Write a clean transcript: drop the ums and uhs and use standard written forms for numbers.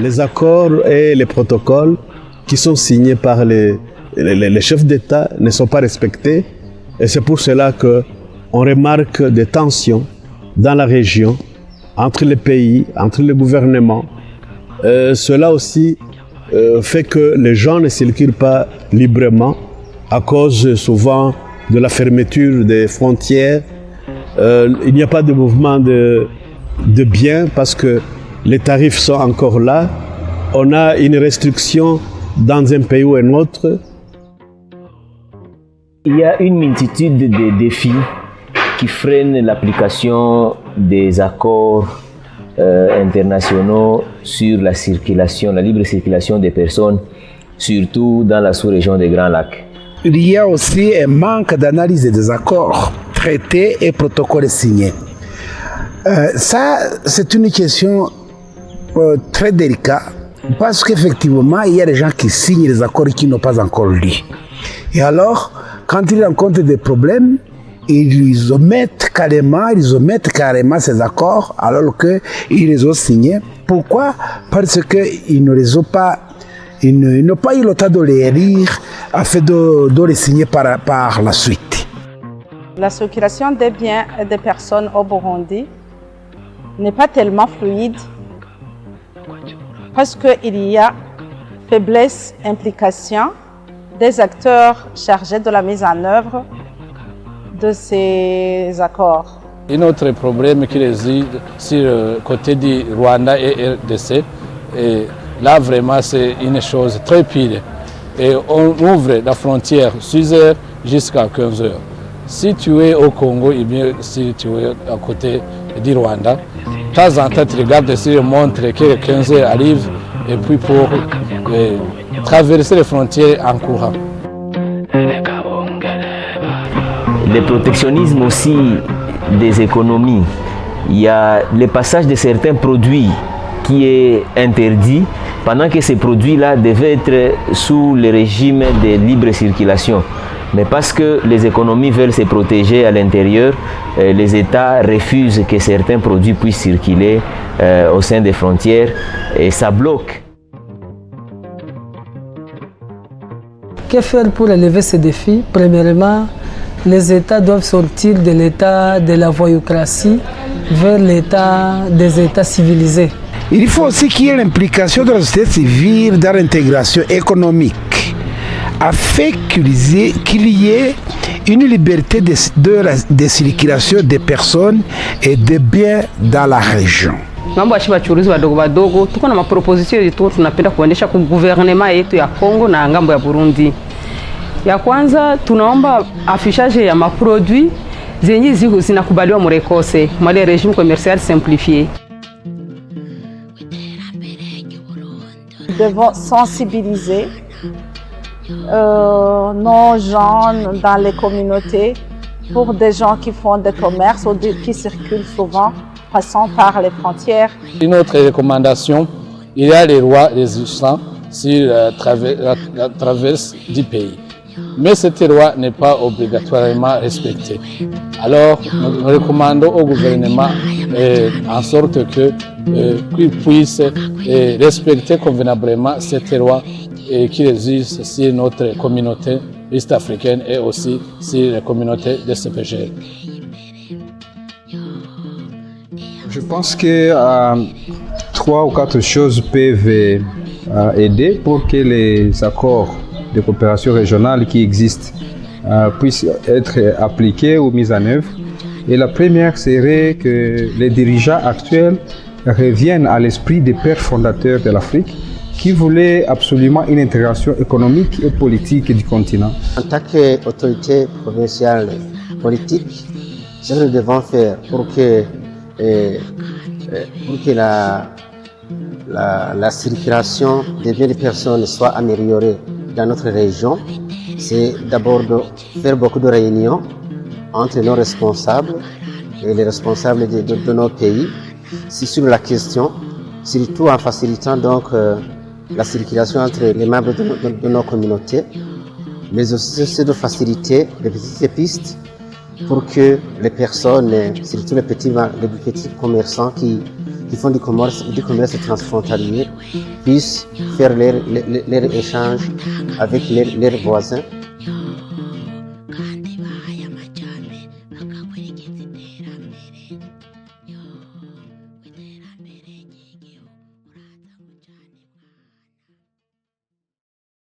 les accords et les protocoles qui sont signés par les chefs d'État ne sont pas respectés. Et c'est pour cela qu'on remarque des tensions dans la région, entre les pays, entre les gouvernements. Cela aussi fait que les gens ne circulent pas librement à cause souvent de la fermeture des frontières. Il n'y a pas de mouvement de biens parce que les tarifs sont encore là. On a une restriction dans un pays ou un autre. Il y a une multitude de défis qui freinent l'application des accords internationaux sur la circulation, la libre circulation des personnes, surtout dans la sous-région des Grands Lacs. Il y a aussi un manque d'analyse des accords, traités et protocoles signés. Ça, c'est une question très délicate parce qu'effectivement, il y a des gens qui signent les accords et qui n'ont pas encore lu. Et alors, quand ils rencontrent des problèmes, ils omettent carrément ces accords alors qu'ils les ont signés. Pourquoi? Parce qu'ils ne les ont pas, ils n'ont pas eu le temps de les lire afin de les signer par la suite. La circulation des biens et des personnes au Burundi n'est pas tellement fluide parce qu'il y a faiblesse, implication des acteurs chargés de la mise en œuvre de ces accords. Un autre problème qui réside sur le côté du Rwanda et RDC, et là vraiment c'est une chose très pire. Et on ouvre la frontière 6h jusqu'à 15h. Si tu es au Congo et bien si tu es à côté du Rwanda, de temps en temps tu regardes sur la montre que 15h arrive et puis pour traverser les frontières en courant. Le protectionnisme aussi des économies. Il y a le passage de certains produits qui est interdit pendant que ces produits-là devaient être sous le régime de libre circulation. Mais parce que les économies veulent se protéger à l'intérieur, les États refusent que certains produits puissent circuler au sein des frontières et ça bloque. Que faire pour relever ces défis? Premièrement, les États doivent sortir de l'état de la voyoucratie vers l'état des États civilisés. Il faut aussi qu'il y ait l'implication de la société civile dans l'intégration économique, afin qu'il y ait une liberté de circulation des personnes et des biens dans la région. Mambo ya wachuruzi wadogo tuko na maproposition yetu tunapenda kuendesha kwa gouvernement yetu ya Kongo na ngambo ya Burundi. Ya kwanza tunaomba affichage ya maproduits zenye zinakubaliwa murekose mwale régime commercial simplifié. Nous devons sensibiliser nos jeunes dans les communautés pour des gens qui font des commerces ou qui circulent souvent passant par les frontières. Une autre recommandation, il y a les lois résistants sur la traverse du pays. Mais cette loi n'est pas obligatoirement respectée. Alors, nous recommandons au gouvernement en sorte qu'il puisse respecter convenablement cette loi qui existe sur notre communauté est-africaine et aussi sur la communauté de CPG. Je pense que 3 ou 4 choses peuvent aider pour que les accords de coopération régionale qui existent puissent être appliqués ou mis en œuvre. Et la première serait que les dirigeants actuels reviennent à l'esprit des pères fondateurs de l'Afrique qui voulaient absolument une intégration économique et politique du continent. En tant qu'autorité provinciale politique, ce que nous devons faire pour que la circulation des biens des personnes soit améliorée dans notre région, c'est d'abord de faire beaucoup de réunions entre nos responsables et les responsables de nos pays. C'est sur la question, surtout en facilitant donc la circulation entre les membres de nos communautés, mais aussi de faciliter les petites pistes pour que les personnes, surtout les petits commerçants qui qui font du commerce transfrontalier puissent faire leurs échanges avec leurs voisins